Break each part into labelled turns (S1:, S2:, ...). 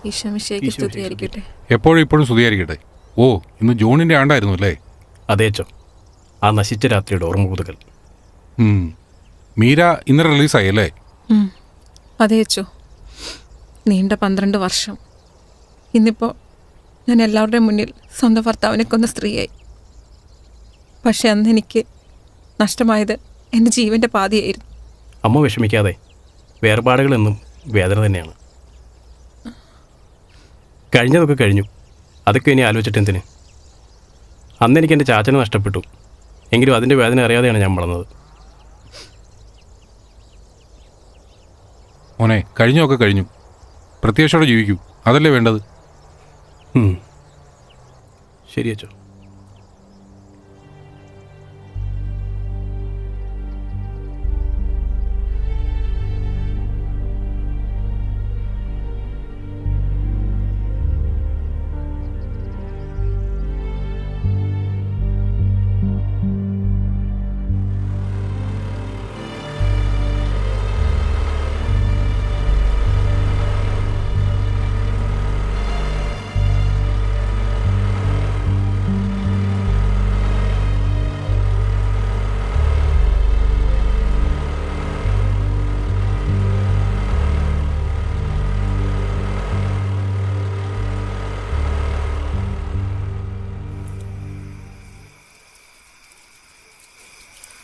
S1: ഈശോമിശിഹായ്ക്ക് സ്തുതിയായിരിക്കട്ടെ.
S2: എപ്പോഴും ഇപ്പോഴും സ്തുതിയായിരിക്കട്ടെ. ഓ, ഇന്ന് ജോണിന്റെ ആണ്ടായിരുന്നു അല്ലേ?
S3: അതേച്ചോ, ആ നശിച്ച രാത്രിയുടെ ഓർമ്മ പുതുക്കൽ.
S2: മീര ഇന്നലെ റിലീസായി അല്ലേ?
S1: അതേച്ചോ, നീണ്ട 12 വർഷം. ഇന്നിപ്പോൾ ഞാൻ എല്ലാവരുടെയും മുന്നിൽ സ്വന്തം ഭർത്താവിനെ കൊന്ന സ്ത്രീയായി. പക്ഷെ അന്ന് എനിക്ക് നഷ്ടമായത് എൻ്റെ ജീവൻ്റെ പാതിയായിരുന്നു.
S3: അമ്മ വിഷമിക്കാതെ, വേർപാടുകളെന്നും വേദന തന്നെയാണ്. കഴിഞ്ഞതൊക്കെ കഴിഞ്ഞു, അതൊക്കെ ഇനി ആലോചിച്ചിട്ട് എന്തിന്? അന്ന് എനിക്ക് എൻ്റെ ചാച്ചനെ നഷ്ടപ്പെട്ടു, എങ്കിലും അതിൻ്റെ വേദന അറിയാതെയാണ് ഞാൻ വളർന്നത്.
S2: മോനെ, കഴിഞ്ഞൊക്കെ കഴിഞ്ഞു. പ്രത്യാശയോടെ ജീവിക്കൂ, അതല്ലേ വേണ്ടത്.
S3: ശരി അച്ചോ.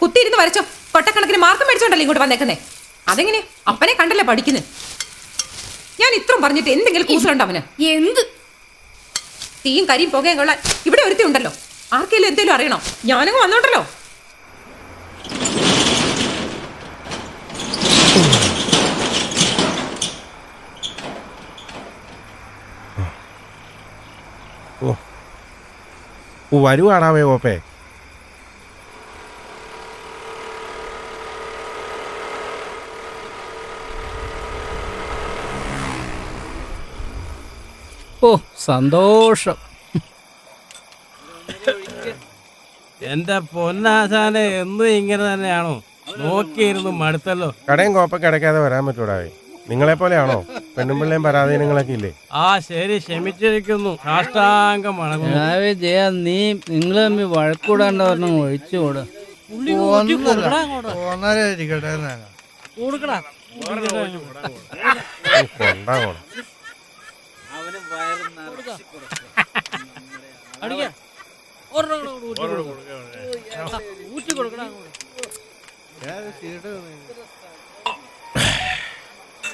S4: കുത്തിയിരുന്ന് വരച്ചോ, കൊട്ടക്കണക്കിന് മാർക്കം മേടിച്ചോണ്ടല്ലോ ഇങ്ങോട്ട് വന്നേക്കുന്നേ. അതെങ്ങനെ അപ്പനെ കണ്ടല്ലേ പഠിക്കുന്നത്? ഞാൻ ഇത്രയും പറഞ്ഞിട്ട് എന്തെങ്കിലും കൂസലുണ്ടോ അവന്?
S5: എന്ത്
S4: തീയും കരിയും പുകയും കൊള്ളാൻ ഇവിടെ ഒരുത്തി ഉണ്ടല്ലോ. ആർക്കെങ്കിലും എന്തേലും അറിയണോ? ഞാനങ്ങ് വന്നോണ്ടല്ലോ.
S6: വരുവാണാവേ ഓപ്പേ.
S7: ഓ, സന്തോഷം.
S8: എന്റെ പൊന്നാശാനെ എന്നും ഇങ്ങനെ തന്നെയാണോ? നോക്കിയിരുന്നു മടുത്തല്ലോ.
S6: കടയും കോപ്പൊക്കെ അടയ്ക്കാതെ വരാൻ പറ്റൂടാവേ. നിങ്ങളെ പോലെയാണോ? പെണ്ണും പിള്ളേം പരാധീനങ്ങളൊക്കെ ഇല്ലേ?
S8: ആ ശരി, ക്ഷമിച്ചിരിക്കുന്നു. സാഷ്ടാംഗം വണങ്ങുന്നു.
S7: നിങ്ങൾ തമ്മിൽ വഴക്കൂടാണ്ട് പറഞ്ഞ ഒഴിച്ചുകൂടാ.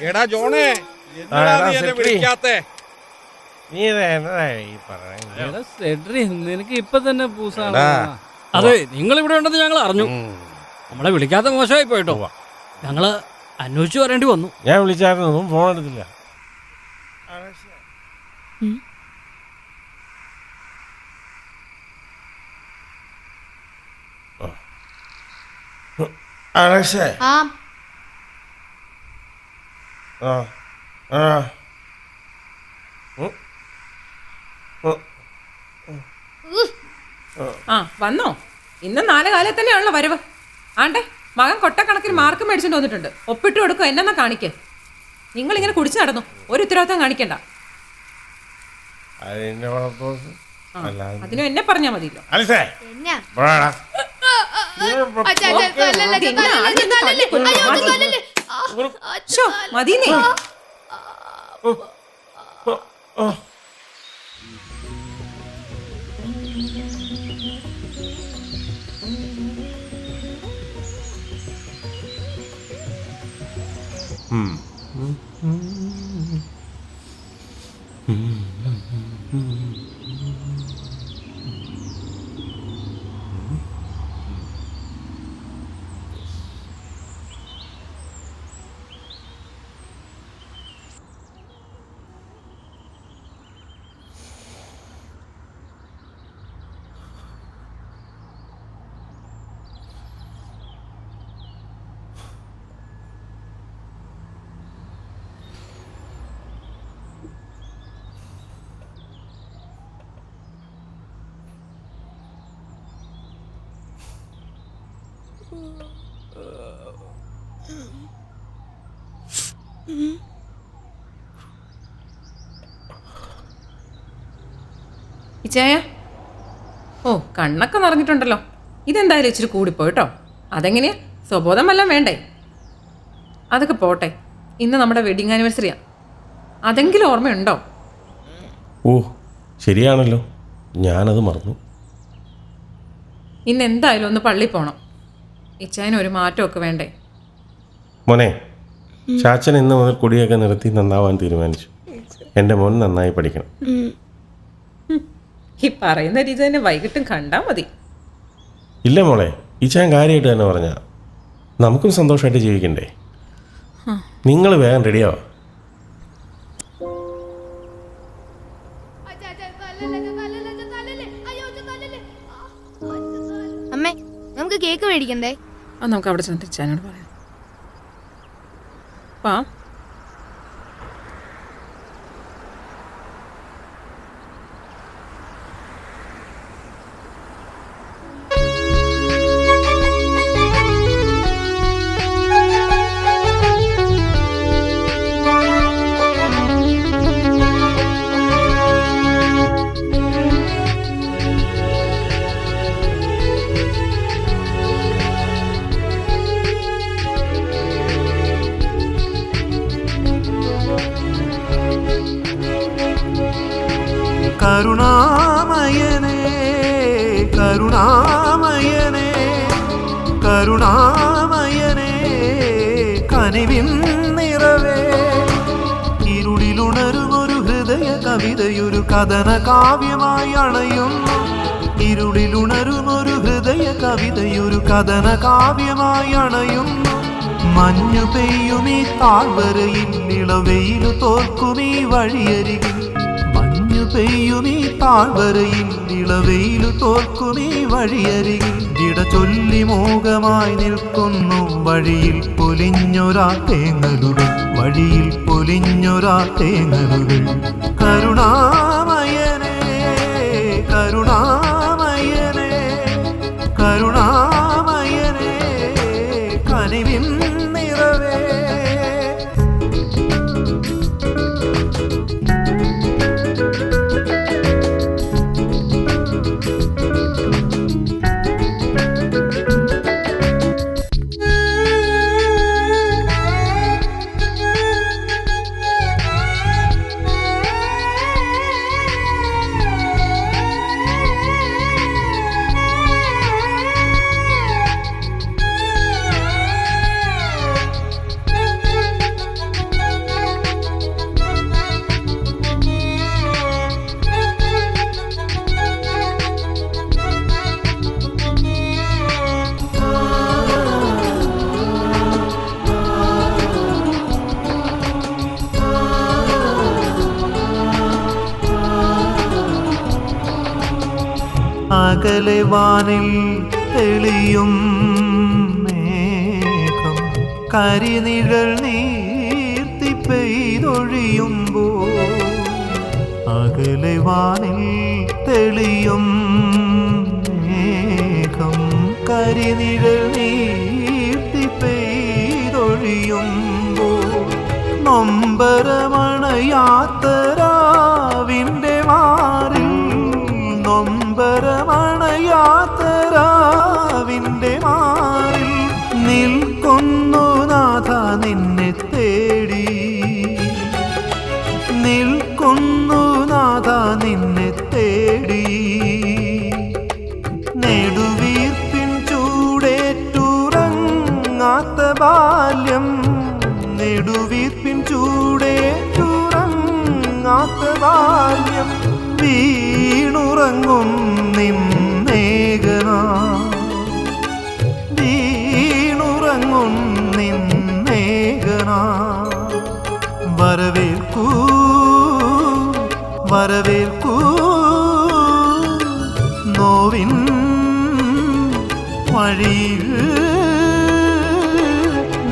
S8: എടാ ജോണേ,
S7: നിനക്ക് ഇപ്പൊ തന്നെ പൂസാണ്.
S9: അതെ, നിങ്ങൾ ഇവിടെ ഉണ്ടെന്ന് ഞങ്ങൾ അറിഞ്ഞു. നമ്മളെ വിളിക്കാത്ത മോശമായി പോയിട്ടോ. ഞങ്ങള് അന്വേഷിച്ചു വരേണ്ടി വന്നു.
S6: ഞാൻ വിളിച്ചായിരുന്നു, ഫോൺ എടുത്തില്ല. അലക്സേ,
S4: വന്നോ? ഇന്ന് 4 കാലത്ത് തന്നെയാണല്ലോ വരവ്. ആണ്ടേ, മകൻ കൊട്ടക്കണക്കിന് മാർക്ക് മേടിച്ചിട്ട് വന്നിട്ടുണ്ട്. ഒപ്പിട്ട് കൊടുക്കും, എന്നെന്നാ കാണിക്ക്. നിങ്ങളിങ്ങനെ കുടിച്ചു നടന്നു, ഒരു ഉത്തരവാദിത്തം കാണിക്കണ്ട. അതിനും എന്നെ പറഞ്ഞാ മതിയല്ലോ. മതിനേ. ഇച്ചായ, ഓ കണ്ണൊക്കെ നിറഞ്ഞിട്ടുണ്ടല്ലോ. ഇതെന്തായാലും ഇച്ചിരി കൂടിപ്പോയിട്ടോ. അതെങ്ങനെയാ, സ്വബോധം വല്ലതും വേണ്ടേ? അതൊക്കെ പോട്ടെ, ഇന്ന് നമ്മുടെ വെഡിങ് ആനിവേഴ്സറിയാണ്. അതെങ്കിലും ഓർമ്മയുണ്ടോ?
S6: ഓ ശരിയാണല്ലോ, ഞാനത് മറന്നു.
S4: ഇന്ന് എന്തായാലും ഒന്ന് പള്ളി പോകണം. ഇച്ചായന് ഒരു മാറ്റമൊക്കെ വേണ്ടേ?
S6: മോനെ, ചാച്ചൻ ഇന്ന് മുതൽ കുടിയൊക്കെ നിർത്തി നന്നാവാൻ തീരുമാനിച്ചു. എൻ്റെ മോൻ നന്നായി പഠിക്കണം.
S4: ഈ പറയുന്ന രീതി തന്നെ വൈകിട്ടും കണ്ടാൽ മതി.
S6: ഇല്ല മോളെ, ഈ ചാൻ കാര്യമായിട്ട് തന്നെ പറഞ്ഞ നമുക്കും സന്തോഷമായിട്ട് ജീവിക്കണ്ടേ. നിങ്ങൾ വേഗം റെഡിയാവാ.
S5: അമ്മേ, നമുക്ക് കേക്ക് മേടിക്കണ്ടേ?
S1: അത് നമുക്ക് അവിടെ ചെന്നിട്ട് ഇച്ചാനോട് പറയാം. പാ
S10: കരുണാമയനേ കരുണാമയനേ കരുണാമയനേ കനിവിൻ നിറവേ, ഇരുളിലുണരുമൊരു ഹൃദയ കവിതയൊരു കഥന കാവ്യമായി അണയുന്നു. ഇരുളിലുണരുമൊരു ഹൃദയ കവിതയൊരു കഥന കാവ്യമായി അണയുന്നു. മഞ്ഞു പെയ്യുമീ താഴ്വരയിൽ ഇളവെയിലു തോൽക്കുമീ വഴിയരികിൽ. പെയ്യുമീ താഴ്വരയിൽ ഇളവെയിലു തോൽക്കുമീ വഴിയരികിൽ. ഇട ചൊല്ലി മോഹമായി നിൽക്കുന്നു വഴിയിൽ പൊലിഞ്ഞൊരാ തേങ്ങലുകൾ, വഴിയിൽ പൊലിഞ്ഞൊരാ തേങ്ങലുകൾ. കരുണാമയനേ കരുണാമയനേ കരുണാമയനേ കനിവിൻ നിറവേ. അകലെ വാനിൽ തെളിയും മേഘം കരിനിഴൽ നീർത്തി പെയ്തൊഴിയുമ്പോൾ. അകലെ വാനിൽ തെളിയും മേഘം കരിനിഴൽ നീർത്തി പെയ്തൊഴിയുമ്പോൾ. നൊമ്പരമണയാത്തരാവിൻ്റെ മാറിൽ, നൊമ്പരമണയാത്തരാവിൻ്റെ മാറിൽ നിൽക്കുന്നു നാഥ നിന്നെ തേടി. നിൽക്കുന്നു നാഥ നിന്നെ തേടി. നെടുവീർപ്പിൻ ചൂടേറ്റുറങ്ങാത്ത ബാല്യം, നെടുവീർപ്പിൻ ചൂടേറ്റുറങ്ങാത്ത ബാല്യം വീണുറങ്ങും നിന്നേകനാ, വീണുറങ്ങും നിന്നേകനാ. വരവേൽക്കൂ വരവേൽക്കൂ നോവിൻ വഴിയിൽ.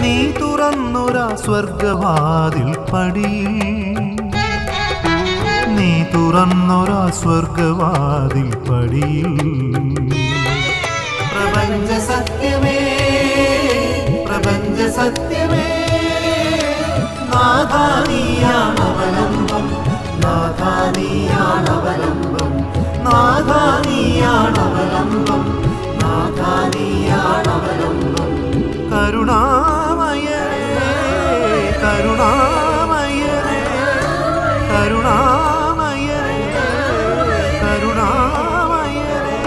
S10: നീ തുറന്നൊരാ സ്വർഗവാതിൽ പടിയിൽ, നീ തുറന്നൊരാ സ്വർഗവാതിൽ പടിയിൽ. പ്രപഞ്ച സത്യമേ പ്രപഞ്ച സത്യമേ നാഥാ നീയാണവലംബം, നാഥാ നീയാണവലംബം, കരുണാമയനേ കരുണാമയനേ കരുണാമയനേ കരുണാമയനേ.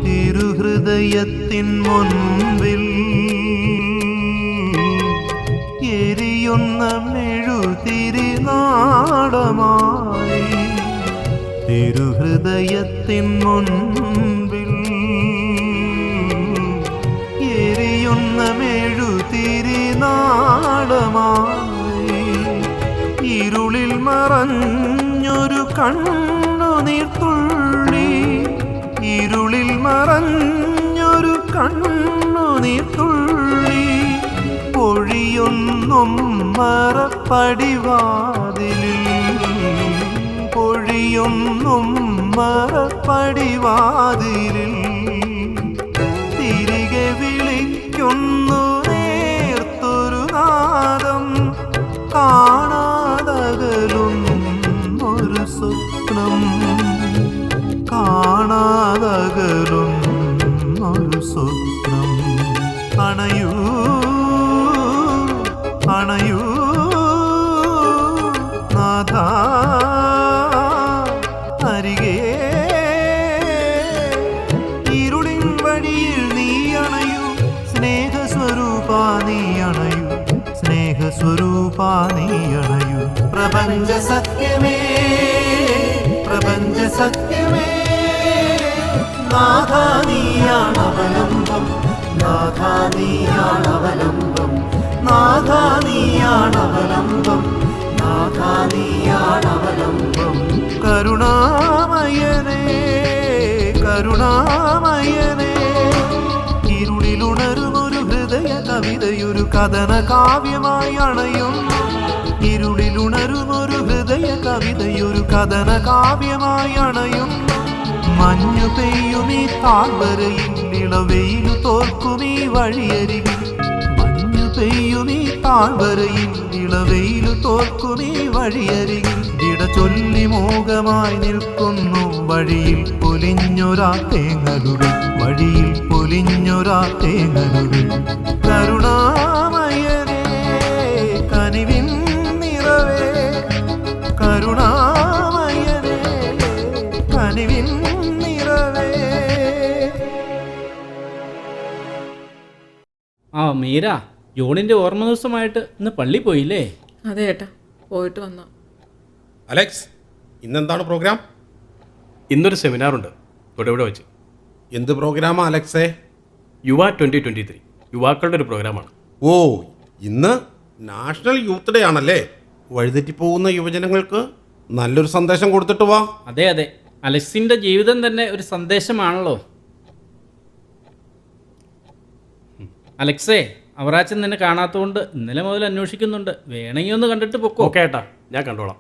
S10: തിരുഹൃദയത്തിൻ മുൻപിൽ എരിയുന്ന മെഴുതിരിനാളമായി തിരുഹൃദയത്തിൻ മുൻപിൽ എരിയുന്ന മെഴുതിരിനാളമായി ഇരുളിൽ മറഞ്ഞൊരു കണ്ണുനീർത്തുള്ളി ഇരുളിൽ മറഞ്ഞൊരു കണ്ണുനീർത്തുള്ളി പൊഴിയൊന്നും മറപ്പടിവാതിലിൽ പൊഴിയൊന്നും മറപ്പടിവാതിലിൽ തിരികെ വിളിക്കുന്നു നേർത്തൊരു നാദം കാണാതകലും ഒരു സ്വപ്നം കാണാതകലും ഒരു സ്വപ്നം അണയൂ അണയൂ നാഥ അരികെ ഇരുളിൻ വഴിയിൽ നീ അണയൂ സ്നേഹസ്വരൂപ നീ അണയൂ സ്നേഹസ്വരൂപ നീ അണയൂ പ്രപഞ്ച സത്യമേ പ്രപഞ്ച സത്യമേ നാഥ നീയാണവലംബം നാഥ നീയാണവലംബം നാഥ നീയാണവലംബം നാഥ നീയാണവലംബം കരുണാമയനേ കരുണാമയനേ ഇരുളിലുണരുമൊരു ഹൃദയ കവിതയൊരു കഥന കാവ്യമായി അണയും ഇരുളിലുണരുമൊരു ഹൃദയ കവിതയൊരു കഥന കാവ്യമായി അണയും മഞ്ഞു പെയ്യുമീ താഴ്വരയിൽ ഇളവെയിലു തോൽക്കുമീ വഴിയരികിൽ മഞ്ഞു പെയ്യുമീ താഴ്വരയിൽ ഇളവെയിലു തോൽക്കുമീ വഴിയരികിൽ ഇട ചൊല്ലി മോഹമായി നിൽക്കുന്നു വഴിയിൽ പൊലിഞ്ഞൊരാ തേങ്ങലുകൾ വഴിയിൽ പൊലിഞ്ഞൊരാ തേങ്ങലുകൾ കരുണാമയനേ കനിവിൻ നിറവേ കരുണാമയനേ കനിവിൻ നിറവേ.
S7: ആ മീര, ജോണിന്റെ ഓർമ്മ ദിവസമായിട്ട് ഇന്ന് പള്ളി പോയില്ലേ?
S1: അതെ ഏട്ടാ, പോയിട്ട് വന്നു.
S6: അലക്സ്, ഇന്നെന്താണ് പ്രോഗ്രാം?
S3: ഇന്നൊരു സെമിനാറുണ്ട് ഇവിടെ വെച്ച്.
S6: എന്ത് പ്രോഗ്രാമാ അലക്സേ?
S3: യുവ 2023 യുവാക്കളുടെ ഒരു പ്രോഗ്രാമാണ്.
S6: ഓ, ഇന്ന് നാഷണൽ യൂത്ത് ഡേ ആണല്ലേ? വഴിതെറ്റിപ്പോകുന്ന യുവജനങ്ങൾക്ക് നല്ലൊരു സന്ദേശം കൊടുത്തിട്ട് വാ.
S7: അതെ അതെ, അലക്സിന്റെ ജീവിതം തന്നെ ഒരു സന്ദേശമാണല്ലോ. അലക്സേ, അവറാച്ചൻ നിന്നെ കാണാത്തതുകൊണ്ട് ഇന്നലെ മുതൽ അന്വേഷിക്കുന്നുണ്ട്. വേണമെങ്കിൽ ഒന്ന് കണ്ടിട്ട് പൊക്കോ.
S3: ഓക്കെ ഏട്ടാ, ഞാൻ കണ്ടോളാം.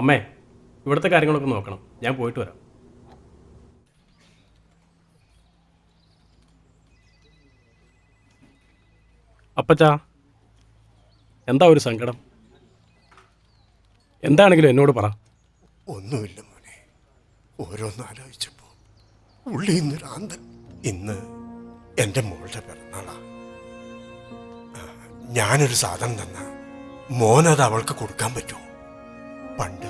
S3: അമ്മേ, ഇവിടുത്തെ കാര്യങ്ങളൊക്കെ നോക്കണം. ഞാൻ പോയിട്ട് വരാം. അപ്പച്ചാ, എന്താ ഒരു സങ്കടം? എന്താണെങ്കിലും എന്നോട് പറ.
S11: ഒന്നുമില്ല മോനെ, ഓരോന്നാലോചിച്ചപ്പോൾ ഉള്ളിൽ നിന്നൊരാന്തൻ. ഇന്ന് എൻ്റെ മോളുടെ പിറന്നാളാ. ഞാനൊരു സാധനം തന്ന മോനത് അവൾക്ക് കൊടുക്കാൻ പറ്റുമോ? പണ്ട്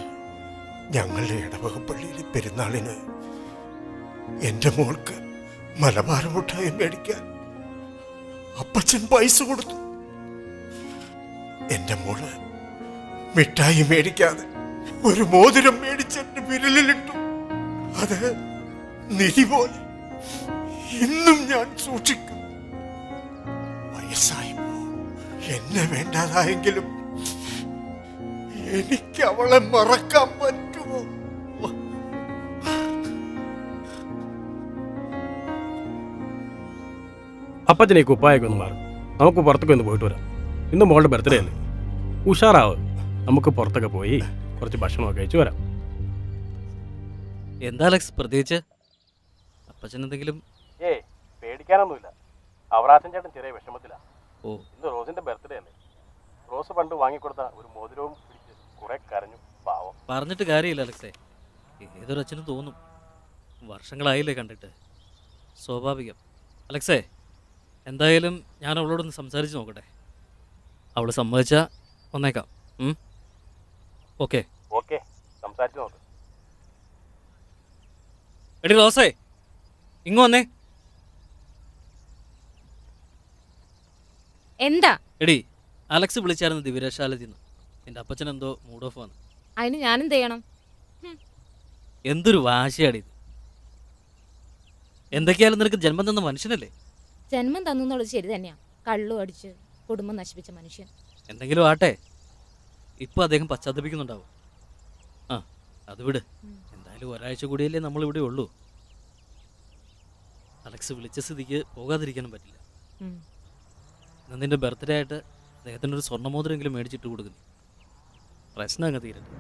S11: ഞങ്ങളുടെ ഇടവകപ്പള്ളിയിലെ പെരുന്നാളിന് എൻ്റെ മോൾക്ക് മലബാർ മുട്ടായി മേടിക്കാൻ അപ്പച്ചൻ പൈസ കൊടുത്തു. എൻ്റെ മോള് മിഠായി മേടിക്കാതെ ഒരു മോതിരം മേടിച്ചെന്റെ വിരലിലിട്ടു. അത് നിധി പോലെ ഇന്നും ഞാൻ സൂക്ഷിക്കും. വയസ്സായി എന്നെ വേണ്ടാതായെങ്കിലും എനിക്ക് അവളെ മറക്കാൻ പറ്റുമോ?
S3: അപ്പച്ചനെ കുപ്പായൊക്കെ ഒന്ന് മാറും. നമുക്ക് പുറത്തൊക്കെ ഒന്ന് പോയിട്ട് വരാം. ഇന്ന് മോളുടെ ബർത്ത്ഡേ അല്ലേ? ഉഷാറാവ്. നമുക്ക് പുറത്തൊക്കെ പോയി കുറച്ച് ഭക്ഷണമൊക്കെ കഴിച്ച് വരാം.
S9: എന്താ അലക്സ് പ്രത്യേകിച്ച്? അപ്പച്ചൻ എന്തെങ്കിലും?
S3: പേടിക്കാനൊന്നുമില്ല. അവറാച്ചൻ ചേട്ടൻ ചെറിയ വിഷമത്തിലാണ്.
S7: ഓ
S3: ഇന്ന് റോസിന്റെ ബർത്ത്ഡേ അല്ലേ. റോസ് പണ്ട് വാങ്ങിക്കൊടുത്ത ഒരു മോതിരവും പിടിച്ച് കുറെ കരഞ്ഞു. പാവം.
S9: പറഞ്ഞിട്ട് കാര്യമില്ല അലക്സേ, ഏതൊരു അച്ഛനും തോന്നും. വർഷങ്ങളായില്ലേ കണ്ടിട്ട്, സ്വാഭാവികം. അലക്സേ, എന്തായാലും ഞാൻ അവളോടൊന്ന് സംസാരിച്ച് നോക്കട്ടെ. അവൾ സമ്മതിച്ചാൽ വന്നേക്കാം. ഓക്കെ.
S3: ഓക്കെ, സംസാരിച്ചു നോക്ക്.
S9: എടി റോസേ, ഇങ്ങ് വന്നേ.
S5: എന്താ?
S9: എടി, അലക്സ് വിളിച്ചായിരുന്നു ദിവ്യരക്ഷാലയത്തിൽ നിന്ന്. എൻ്റെ അപ്പച്ചൻ എന്തോ മൂഡ് ഓഫ് ആണ്.
S5: അതിന് ഞാനെന്ത് ചെയ്യണം?
S9: എന്തൊരു വാശിയാടി ഇത്. എന്തൊക്കെയായാലും നിനക്ക് ജന്മം തന്ന മനുഷ്യനല്ലേ.
S5: ജന്മം തന്നുള്ളത് ശരി തന്നെയാ. കള്ളു അടിച്ച് കുടുംബം നശിപ്പിച്ച മനുഷ്യൻ.
S9: എന്തെങ്കിലും ആട്ടെ, ഇപ്പൊ അദ്ദേഹം പശ്ചാത്തപിക്കുന്നുണ്ടാവും. ആ അത് വിട്. എന്തായാലും ഒരാഴ്ച കൂടിയല്ലേ നമ്മളിവിടെ ഉള്ളൂ. അലക്സ് വിളിച്ച സ്ഥിതിക്ക് പോകാതിരിക്കാനും പറ്റില്ല. ഇന്ന് നിന്റെ ബർത്ത്ഡേ ആയിട്ട് അദ്ദേഹത്തിൻ്റെ ഒരു സ്വർണ്ണമോതിരെങ്കിലും മേടിച്ചിട്ട് കൊടുക്കുന്നു. പ്രശ്നം അങ്ങ് തീരട്ടെ.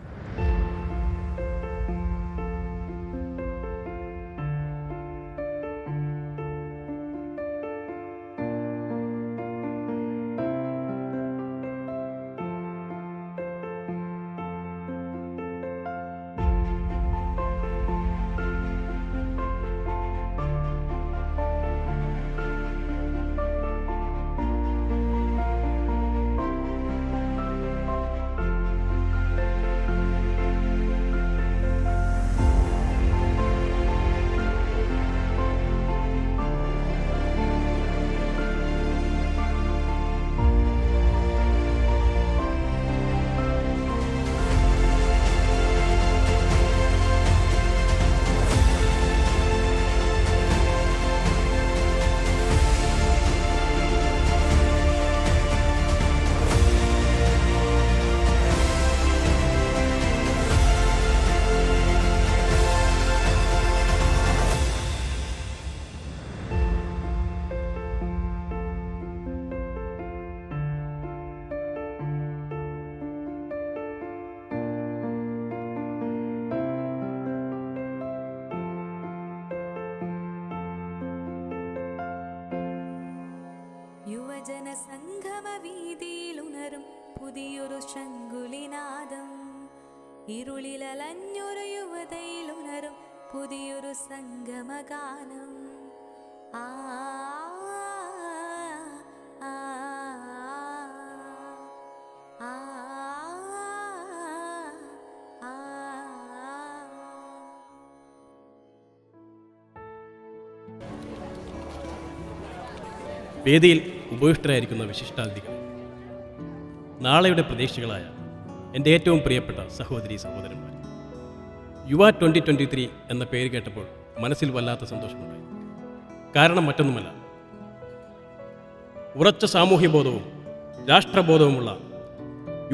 S12: ജനസംഗമവീതിയിലുണരും പുതിയൊരു ശങ്കുലിനാദം. ഇരുളിലലഞ്ഞൊരു യുവതയിലുണരും പുതിയൊരു സംഗമഗാനം. ആ ആ ആ ആ.
S3: വേദിയിൽ ഉപവിഷ്ടരായിരിക്കുന്ന വിശിഷ്ടാതിഥികൾ, നാളെയുടെ പ്രതീക്ഷകളായ എൻ്റെ ഏറ്റവും പ്രിയപ്പെട്ട സഹോദരി സഹോദരന്മാർ, യുവ 2023 എന്ന പേര് കേട്ടപ്പോൾ മനസ്സിൽ വല്ലാത്ത സന്തോഷമുണ്ടായി. കാരണം മറ്റൊന്നുമല്ല, ഉറച്ച സാമൂഹ്യബോധവും രാഷ്ട്രബോധവുമുള്ള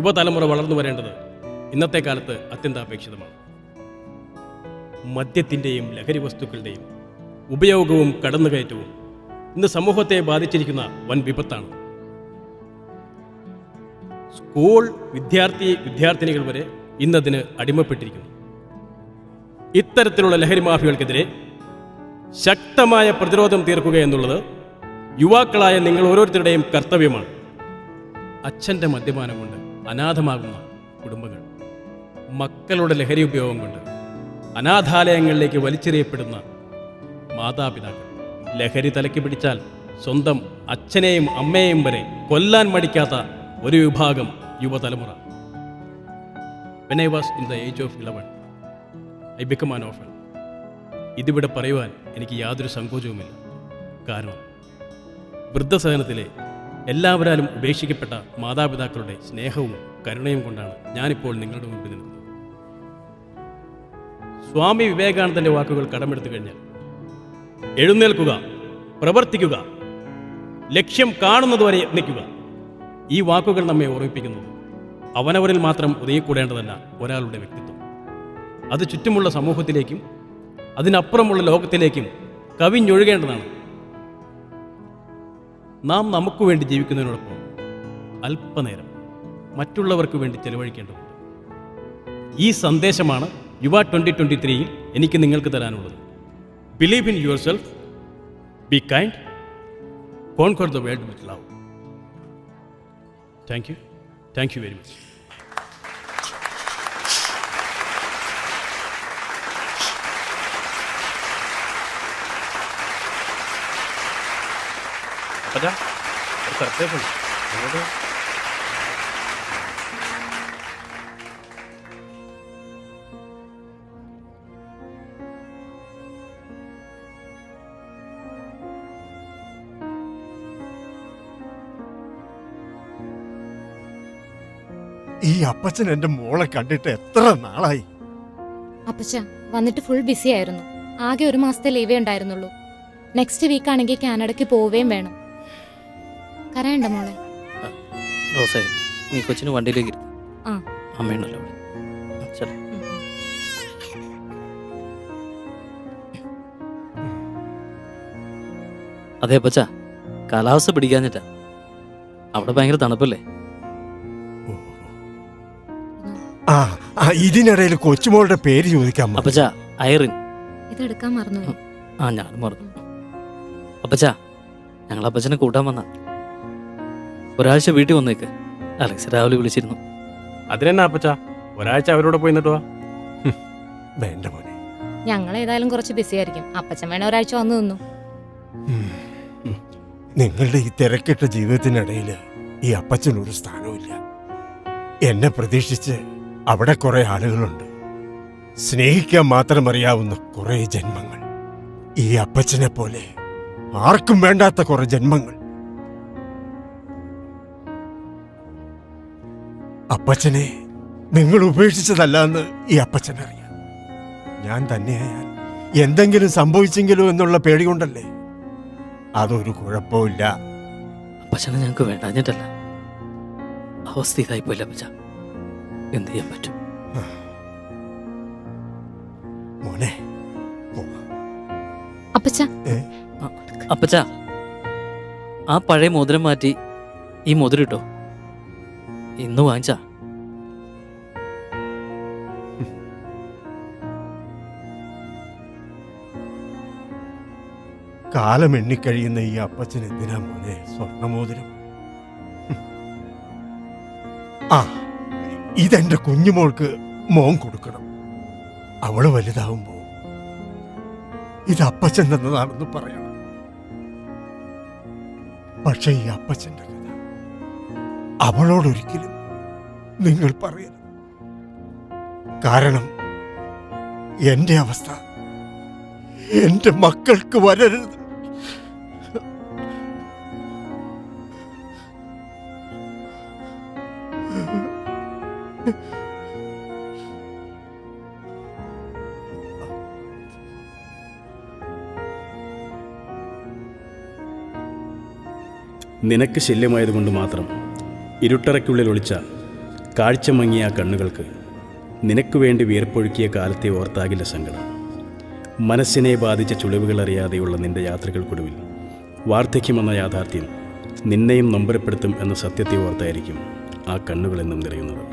S3: യുവതലമുറ വളർന്നു വരേണ്ടത് ഇന്നത്തെ കാലത്ത് അത്യന്താപേക്ഷിതമാണ്. മദ്യത്തിൻ്റെയും ലഹരി വസ്തുക്കളുടെയും ഉപയോഗവും കടന്നുകയറ്റവും ഇന്ന് സമൂഹത്തെ ബാധിച്ചിരിക്കുന്ന വൻ വിപത്താണ്. സ്കൂൾ വിദ്യാർത്ഥിനികൾ വരെ ഇന്നതിന് അടിമപ്പെട്ടിരിക്കുന്നു. ഇത്തരത്തിലുള്ള ലഹരി മാഫിയകൾക്കെതിരെ ശക്തമായ പ്രതിരോധം തീർക്കുക എന്നുള്ളത് യുവാക്കളായ നിങ്ങൾ ഓരോരുത്തരുടെയും കർത്തവ്യമാണ്. അച്ഛൻ്റെ മദ്യപാനം കൊണ്ട് അനാഥമാകുന്ന കുടുംബങ്ങൾ, മക്കളുടെ ലഹരി ഉപയോഗം കൊണ്ട് അനാഥാലയങ്ങളിലേക്ക് വലിച്ചെറിയപ്പെടുന്ന മാതാപിതാക്കൾ, ലഹരി തലയ്ക്ക് പിടിച്ചാൽ സ്വന്തം അച്ഛനെയും അമ്മയെയും വരെ കൊല്ലാൻ മടിക്കാത്ത ഒരു വിഭാഗം യുവതലമുറ. When I was in the age of 11, I became an orphan. ഇതിവിടെ പറയുവാൻ എനിക്ക് യാതൊരു സങ്കോചവുമില്ല. കാരണം വൃദ്ധസദനത്തിലെ എല്ലാവരാലും ഉപേക്ഷിക്കപ്പെട്ട മാതാപിതാക്കളുടെ സ്നേഹവും കരുണയും കൊണ്ടാണ് ഞാനിപ്പോൾ നിങ്ങളുടെ മുമ്പിൽ നിൽക്കുന്നത്. സ്വാമി വിവേകാനന്ദൻ്റെ വാക്കുകൾ കടമെടുത്തു കഴിഞ്ഞാൽ, എഴുന്നേൽക്കുക, പ്രവർത്തിക്കുക, ലക്ഷ്യം കാണുന്നതുവരെ യത്നിക്കുക. ഈ വാക്കുകൾ നമ്മെ ഓർമ്മിപ്പിക്കുന്നത് അവനവരിൽ മാത്രം ഒതുങ്ങിക്കൂടേണ്ടതല്ല ഒരാളുടെ വ്യക്തിത്വം. അത് ചുറ്റുമുള്ള സമൂഹത്തിലേക്കും അതിനപ്പുറമുള്ള ലോകത്തിലേക്കും കവിഞ്ഞൊഴുകേണ്ടതാണ്. നാം നമുക്ക് വേണ്ടി ജീവിക്കുന്നതിനോടൊപ്പം അല്പനേരം മറ്റുള്ളവർക്ക് വേണ്ടി ചെലവഴിക്കേണ്ടതുണ്ട്. ഈ സന്ദേശമാണ് യുവ 2023 എനിക്ക് നിങ്ങൾക്ക് തരാനുള്ളത്. Believe in yourself, be kind, conquer the world with love. Thank you. Thank you very much. അപ്പച്ചാ, ഒരു surprise ഉണ്ട്. അങ്ങോട്ട് വാ.
S11: ഈ അപ്പച്ചൻ എന്റെ മോളെ കണ്ടിട്ട് എത്ര നാളായി.
S5: അപ്പച്ച വന്നിട്ട് ഫുൾ ബിസി ആയിരുന്നു. ആകെ 1 മാസത്തെ ലീവേ ഉണ്ടായിരുന്നുള്ളൂ. നെക്സ്റ്റ് വീക്ക് ആണെങ്കിൽ കാനഡയ്ക്ക് പോവുകയും വേണം. കരയണ്ട മോളെ.
S9: റോസേ, നീ കൊച്ചിന് വണ്ടിയിലേക്ക് ഇരുന്നു.
S5: ആ.
S9: അമ്മയുണ്ടല്ലോ അവിടെ. ശരി. അതെ അപ്പച്ച, കാലാവസ്ഥ പിടിക്കാഞ്ഞിട്ടാ. അവിടെ ഭയങ്കര തണുപ്പല്ലേ?
S11: ഇതിനിടയിൽ കൊച്ചുമോളുടെ പേര് ചോദിക്കാം.
S9: അപ്പച്ച, ഐറിൻ.
S5: ഇതെടുക്കാൻ മറന്നുപോയി.
S9: ആ, ഞാനും മറന്നു. അപ്പച്ച, ഞങ്ങൾ അപ്പച്ചനെ കൂട്ടാൻ വന്ന. ഒരാഴ്ച വീട്ടിൽ വന്നേക്ക്. അലക്സ് രാവിലെ വിളിച്ചിരുന്നു.
S3: അതിനെന്നാ അപ്പച്ച, ഒരാഴ്ച അവരോട് പോയി നിന്നിട്ട് വാ.
S11: വേണ്ട മോനെ,
S5: ഞങ്ങൾ ഏതായാലും കുറച്ച് ബിസി ആയിരിക്കും. അപ്പച്ചൻ വേണേ ഒരാഴ്ച വന്നു നിന്നു.
S11: നിങ്ങളുടെ ഈ തിരക്കിട്ട ജീവിതത്തിനിടയിൽ ഈ അപ്പച്ചനൊരു സ്ഥാനവുമില്ല. എന്നെ പ്രതീക്ഷിച്ച് അവിടെ കുറെ ആളുകളുണ്ട്. സ്നേഹിക്കാൻ മാത്രം അറിയാവുന്ന കുറെ ജന്മങ്ങൾ. ഈ അപ്പച്ചനെ പോലെ ആർക്കും വേണ്ടാത്ത കുറെ ജന്മങ്ങൾ. അപ്പച്ചനെ നിങ്ങൾ ഉപേക്ഷിച്ചതല്ല എന്ന് ഈ അപ്പച്ചനറിയാം. ഞാൻ തന്നെയായാൽ എന്തെങ്കിലും സംഭവിച്ചെങ്കിലോ എന്നുള്ള പേടി കൊണ്ടല്ലേ. അതൊരു കുഴപ്പമില്ല.
S9: അപ്പച്ചനെ ഞങ്ങൾക്ക് വേണ്ടാഞ്ഞിട്ടല്ല, അവസ്ഥ ഇതായിപ്പോയില്ല അപ്പച്ച. എന്ത് ചെയ്യാൻ പറ്റും?
S11: മോനെ,
S5: അപ്പച്ച
S9: അപ്പച്ച, ആ പഴയ മോതിരം മാറ്റി ഈ മോതിരം ഇട്ടോ. ഇന്ന് വാങ്ങിച്ചാ.
S11: കാലം എണ്ണിക്കഴിയുന്ന ഈ അപ്പച്ചൻ എന്തിനാ മോനെ സ്വർണ്ണമോതിരം? ആ, ഇതെന്റെ കുഞ്ഞുമോൾക്ക് മോൻ കൊടുക്കണം. അവള് വലുതാവുമ്പോ ഇത് അപ്പച്ചൻ തന്നതാണെന്ന് പറയണം. പക്ഷെ ഈ അപ്പച്ചന്റെ കഥ അവളോടൊരിക്കലും നിങ്ങൾ പറയരുത്. കാരണം എന്റെ അവസ്ഥ എന്റെ മക്കൾക്ക് വരരുത്.
S3: നിനക്ക് ശല്യമായതുകൊണ്ട് മാത്രം ഇരുട്ടറയ്ക്കുള്ളിൽ ഒളിച്ച കാഴ്ച മങ്ങിയ ആ കണ്ണുകൾക്ക് നിനക്ക് വേണ്ടി വിയർപ്പൊഴുക്കിയ കാലത്തെ ഓർത്താകില്ല സങ്കടം. മനസ്സിനെ ബാധിച്ച ചുളിവുകൾ അറിയാതെയുള്ള നിന്റെ യാത്രകൾക്കൊടുവിൽ വാർദ്ധക്യമെന്ന യാഥാർത്ഥ്യം നിന്നെയും നൊമ്പരപ്പെടുത്തും എന്ന സത്യത്തെ ഓർത്തായിരിക്കും ആ കണ്ണുകളെന്നും നിറയുന്നത്.